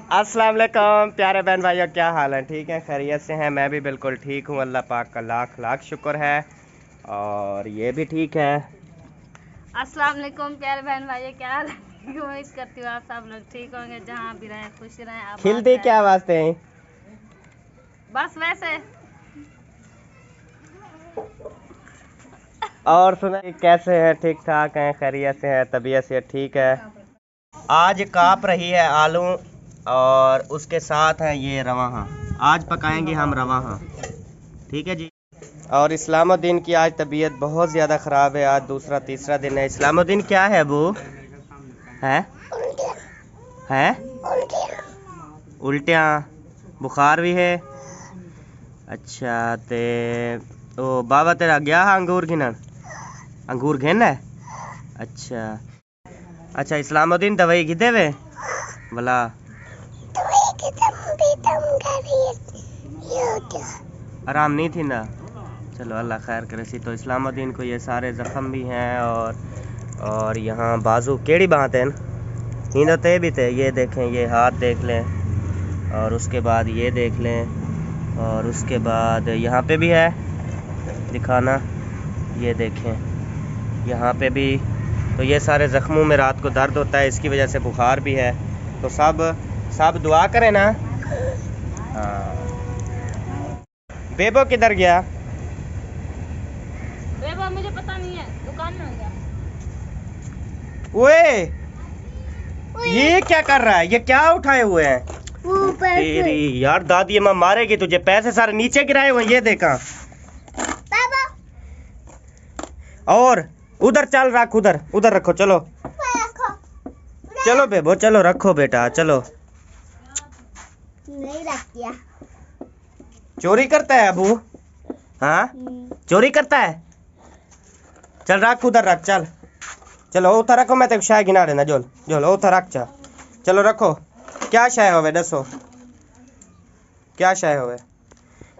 अस्सलाम वालेकुम प्यारे बहन भाइयों, क्या हाल है? ठीक है, खैरियत से हैं? मैं भी बिल्कुल ठीक हूँ, अल्लाह पाक का लाख लाख शुक्र है। और ये भी ठीक है। अस्सलाम वालेकुम प्यारे बहन भाइयों, क्या हाल है? उम्मीद करती हूँ आप सब लोग ठीक होंगे, जहाँ भी रहें खुश रहें, आबाद खिलती रहें। क्या वास्ते हैं? बस वैसे। और सुनाइए, कैसे हैं? ठीक ठाक हैं? खैरियत से हैं? तबीयत से ठीक है? आज काप रही है आलू और उसके साथ है ये रवा। आज पकाएंगे हम रवा, ठीक है जी। और इस्लामुद्दीन की आज तबीयत बहुत ज़्यादा ख़राब है। आज दूसरा तीसरा दिन है। इस्लामुद्दीन क्या है वो? है उल्टियाँ, बुखार भी है। अच्छा, ते ओ बाबा तेरा गया है अंगूर गिनन? अंगूर गिन है? अच्छा, इस्लामुद्दीन दवाई की देवे भला? आराम नहीं थी ना? चलो अल्लाह खैर करे सी। तो इस्लामुद्दीन को ये सारे ज़ख्म भी हैं और यहाँ बाजू केड़ी बात है नींद ते भी थे। ये देखें, ये हाथ देख लें और उसके बाद ये देख लें और उसके बाद यहाँ पे भी है दिखाना, ये देखें यहाँ पे भी। तो ये सारे ज़ख्मों में रात को दर्द होता है, इसकी वजह से बुखार भी है। तो सब दुआ करें ना। हाँ, बेबो किधर गया? बेबा मुझे पता नहीं है, दुकान में होगा। ओए, ये क्या कर रहा है? ये क्या उठाए हुए हैं? तेरी यार दादी अम्मा मारेगी तुझे। पैसे सारे नीचे गिराए हुए, ये देखा। और उधर चल, रख उधर रखो। चलो बेबो, चलो रखो बेटा, चलो। नहीं रख दिया। चोरी करता है अबू? हाँ, चोरी करता है। चल रख, उधर रख, चलो उधर रखो। मैं तेरे शाय गिना देना। जोल उधर रख। चलो रखो। क्या शाय होवे दसो? क्या शाय होवे?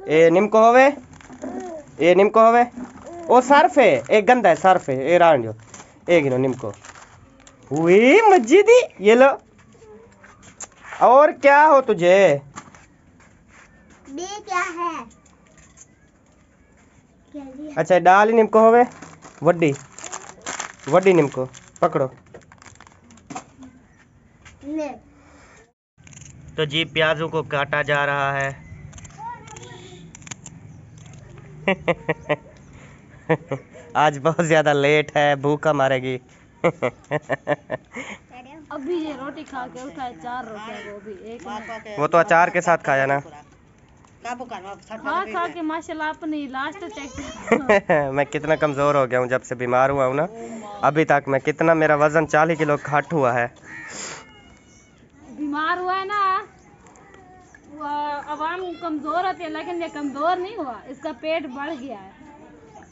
ए निम्को होवे? ओ सर्फ है, एक गंदा है सर्फ है। ए रान जो ए गिनो निम्को हुई मस्जिदी। ये लो। और क्या हो तुझे? बे क्या है? क्या दिया? अच्छा, डाल निम्को होवे वड्डी निम्को पकड़ो। ले। तो जी प्याजों को काटा जा रहा है। आज बहुत ज्यादा लेट है, भूखा मारेगी। अभी ये रोटी खा के उठाए, 4 रोटियां, वो भी एक में। वो तो अचार के साथ खाया ना। खा के माशाल्लाह अपनी लास्ट चेक। मैं कितना कमज़ोर हो गया हूँ जब से बीमार हुआ हूँ ना। अभी तक मैं कितना, मेरा वज़न 40 किलो घट हुआ है। बीमार हुआ है ना, अवाम कमजोर होती है, लेकिन ये कमजोर नहीं हुआ, इसका पेट बढ़ गया है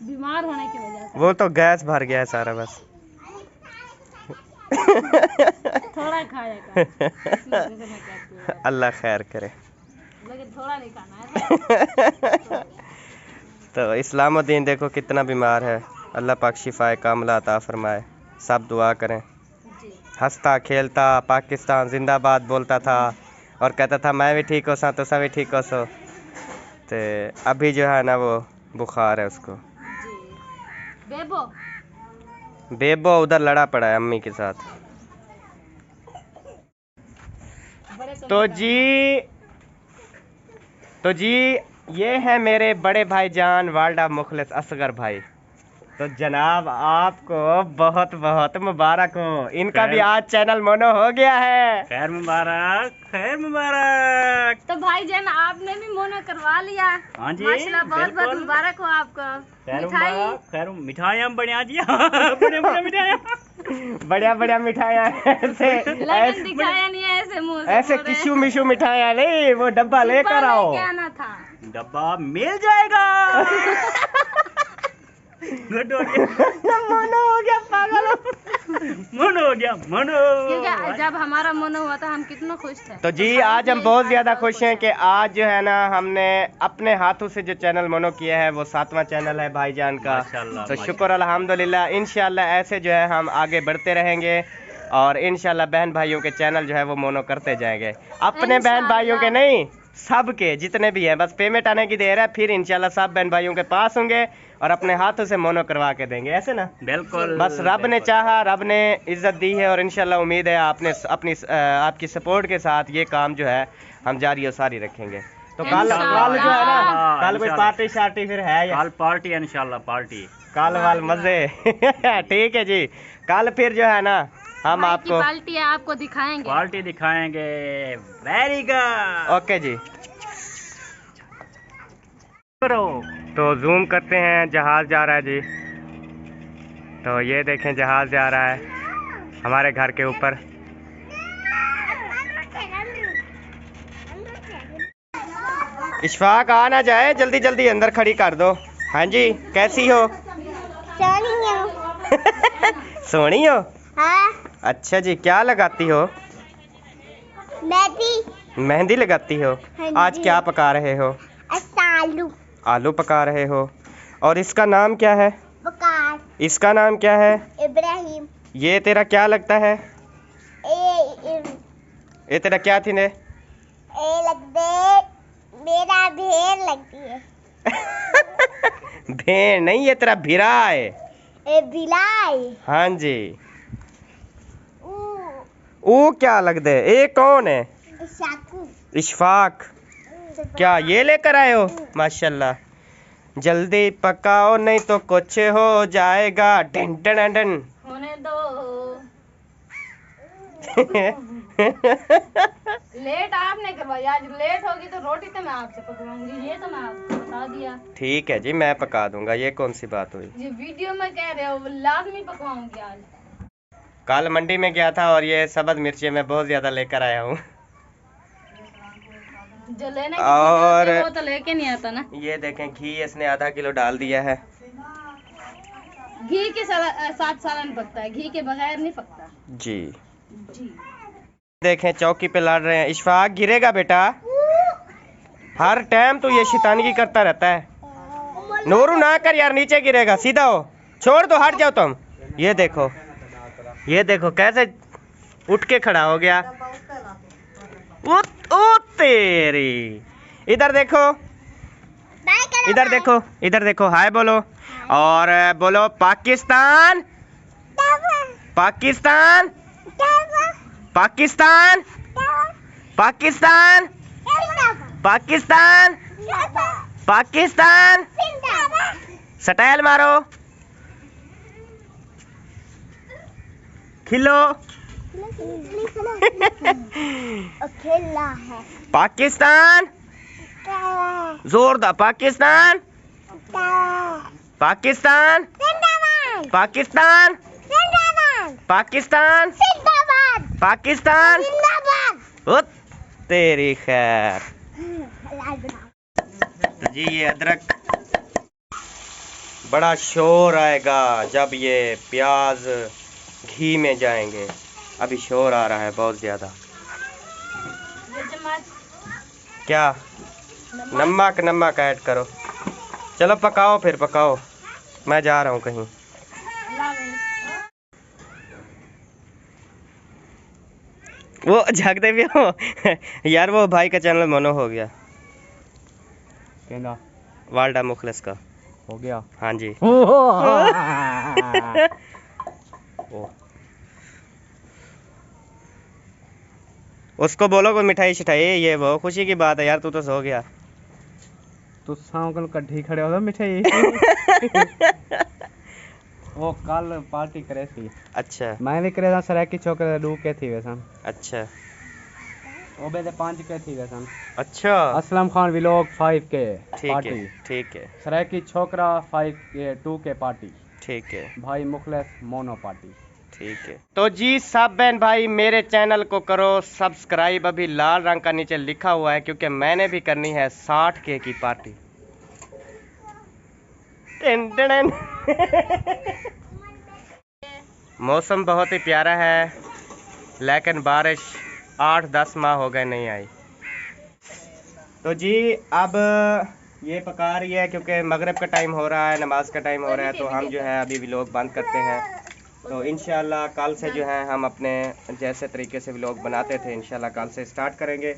बीमार होने की वजह से। वो तो गैस भर गया है सारा बस। थोड़ा खाएगा, इसलिए मैं कहती हूँ। अल्लाह खैर करे, लेकिन थोड़ा नहीं खाना है। तो इस्लामुद्दीन देखो कितना बीमार है। अल्लाह पाक शिफाए कामला अता फरमाए। सब दुआ करें। जी। हंसता खेलता पाकिस्तान जिंदाबाद बोलता था और कहता था मैं भी ठीक हो सा तो सभी ठीक हो सो। तो अभी जो है ना वो बुखार है उसको। जी। बेबो उधर लड़ा पड़ा है अम्मी के साथ। तो जी ये है मेरे बड़े भाईजान वाल्डा मुखलिस असगर भाई। तो जनाब आपको बहुत बहुत मुबारक हो। इनका भी आज चैनल मोनो हो गया है। खैर मुबारक। तो भाईजान आपने भी मोनो करवा लिया। हाँ जी, माशाल्लाह, बहुत बहुत मुबारक हो आपको। मिठाइयाँ बढ़िया जी। बढ़िया मिठाइयाँ, बढ़िया मिठाइयाँ ऐसे लेकिन दिखाया नहीं है ऐसे मुंह से। ऐसे किशु मिशु मिठाइयाँ नहीं, वो डब्बा लेकर आओ। क्या ना था? डब्बा मिल जाएगा। मोनो हो गया पागल। मनो। क्योंकि जब हमारा मोनो हुआ था हम कितना खुश थे। तो जी आज हम बहुत ज़्यादा खुश हैं कि आज जो है ना हमने अपने हाथों से जो चैनल मोनो किया है वो 7वां चैनल है भाईजान का। तो शुक्र अल्हम्दुलिल्लाह। इंशाल्लाह ऐसे जो है हम आगे बढ़ते रहेंगे और इंशाल्लाह बहन भाइयों के चैनल जो है वो मोनो करते जाएंगे, अपने बहन भाइयों के नहीं, सबके जितने भी हैं। बस पेमेंट आने की देर है, फिर इंशाल्लाह सब बहन भाइयों के पास होंगे और अपने हाथों से मोनो करवा के देंगे, ऐसे ना। बिल्कुल, बस रब ने चाहा, रब ने इज्जत दी है और इंशाल्लाह उम्मीद है आपने अपनी आपकी सपोर्ट के साथ ये काम जो है हम जारी और सारी रखेंगे। तो कल जो है ना, कल कोई पार्टी शार्टी फिर है या कल पार्टी है इंशाल्लाह, पार्टी कल वाल मजे ठीक है जी। कल फिर जो है ना हम आपको पार्टी है, आपको दिखाएंगे, पार्टी दिखाएंगे। वेरी गुड, ओके जी। करो। तो जूम करते हैं, जहाज जा रहा है जी। तो ये देखें जहाज जा रहा है हमारे घर के ऊपर। इशफाक आ ना जाए, जल्दी जल्दी अंदर खड़ी कर दो। हाँ जी, कैसी हो? सोनी हो? हाँ, अच्छा जी, क्या लगाती हो? मेहंदी। मेहंदी लगाती हो? हाँ आज जी। क्या पका रहे हो? आलू आलू पका रहे हो। और इसका नाम क्या है? बकार इसका नाम क्या है? इब्राहिम। ये तेरा क्या लगता है? ए ये तेरा क्या थी ने? लगते मेरा भेड़ लगती है। भेड़ नहीं, ये तेरा भिरा है। ए बिलाई। हाँ जी। ऊ वो क्या लगता है? ये कौन है? चाकू। इशफाक, क्या ये लेकर आए हो? माशाल्लाह। जल्दी पकाओ नहीं तो कुछ हो जाएगा। Done done done. होने दो। लेट आपने करवाया, आज लेट होगी तो रोटी तो मैं आपसे पकवाऊंगी, ये तो मैं आपको बता दिया। ठीक है जी, मैं पका दूंगा, ये कौन सी बात हुई? ये वीडियो में कह रहे हो, वो लाजमी पकवाऊंगी आज। कल मंडी में गया था और ये सब्ज मिर्ची मैं बहुत ज्यादा लेकर आया हूँ। जो लेने और की वो तो लेके नहीं आता ना। ये देखें घी इसने आधा किलो डाल दिया है। घी के साथ सालन पकता है, घी के बगैर नहीं पकता जी। जी। देखें चौकी पे लड़ रहे हैं। इशफाक गिरेगा बेटा, हर टाइम तो ये शैतानी करता रहता है। नूरू ना कर यार, नीचे गिरेगा, सीधा हो, छोड़ दो, हट जाओ तुम। ये देखो, ये देखो कैसे उठ के खड़ा हो गया। ओ तेरी, इधर देखो, इधर देखो, इधर देखो, हाय बोलो और बोलो पाकिस्तान, पाकिस्तान, पाकिस्तान, पाकिस्तान, पाकिस्तान, पाकिस्तान। स्टाइल मारो, खिलो। खेला है। पाकिस्तान, जोरदार, पाकिस्तान, पाकिस्तान, पाकिस्तान, पाकिस्तान, पाकिस्तान। ओ तेरी खैर। तो जी ये अदरक, बड़ा शोर आएगा जब ये प्याज घी में जाएंगे। अभी शोर आ रहा है बहुत ज्यादा। क्या? नमक, नमक ऐड करो। चलो पकाओ, फिर पकाओ, मैं जा रहा हूँ कहीं। वो झाँकते भी हो यार, वो भाई का चैनल मोनो हो गया, कहना वाल्डा मुखलिस का हो गया। हाँ जी। ओ। उसको बोलो कोई मिठाई शिठाई, ये वो खुशी की बात है यार, तू तो सो गया। तू सामने कड्ढी खड़े हो मिठाई। वो कल पार्टी करे थी। अच्छा मैं भी करे था, सराकी छोकरे डू के थी वैसन। अच्छा वो बेटे 5 के थी वैसन। अच्छा, असलम खान व्लॉग 5 के ठीक पार्टी। है, ठीक है, सराकी छोकरा 5 के 2 के पार्टी। ठीक है भाई मुखलिस मोनो पार्टी। ठीक है। तो जी सब बहन भाई मेरे चैनल को करो सब्सक्राइब, अभी लाल रंग का नीचे लिखा हुआ है, क्योंकि मैंने भी करनी है 60 के की पार्टी। मौसम बहुत ही प्यारा है, लेकिन बारिश 8-10 माह हो गए नहीं आई। तो जी अब ये पका रही है क्योंकि मगरिब का टाइम हो रहा है, नमाज का टाइम हो रहा है, तो हम जो है अभी व्लॉग बंद करते हैं तो इंशाल्लाह कल से जो है हम अपने जैसे तरीके से व्लॉग बनाते थे इंशाल्लाह कल से स्टार्ट करेंगे।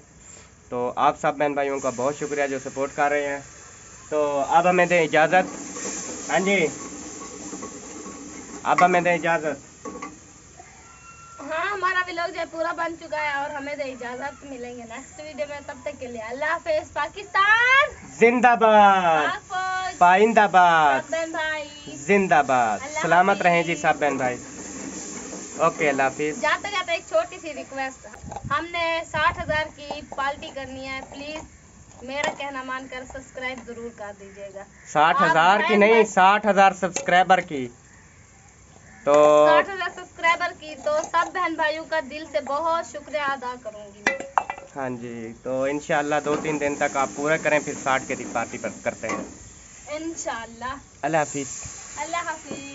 तो आप सब बहन भाइयों का बहुत शुक्रिया जो सपोर्ट कर रहे हैं। तो अब हमें दें इजाज़त। हाँ जी, अब हमें दें इजाज़त। हाँ, हमारा व्लॉग जो है पूरा बन चुका है और हमें दे इजाजत। मिलेंगे नेक्स्ट वीडियो में, तब तक के लिए अल्लाह हाफिज। पाकिस्तान जिंदाबाद, पाक फौज, पाइंदाबाद, सब बहन भाई जिंदाबाद। अल्लाह सलामत हाफिज। रहें जी सब बहन भाई। ओके, अल्लाह हाफिज। जाते जाते एक छोटी सी रिक्वेस्ट, हमने 60,000 की पार्टी करनी है, प्लीज मेरा कहना मानकर सब्सक्राइब जरूर कर दीजिएगा। 60,000 की नहीं, 60,000 सब्सक्राइबर की। तो 60,000 सब्सक्राइबर की, तो सब बहन भाइयों का दिल से बहुत शुक्रिया अदा करूंगी मैं। हाँ जी, तो इंशाल्लाह 2-3 दिन तक आप पूरा करें, फिर 60 की पार्टी पर करते हैं इंशाल्लाह। अल्लाह हाफिज। अल्लाह हाफिज।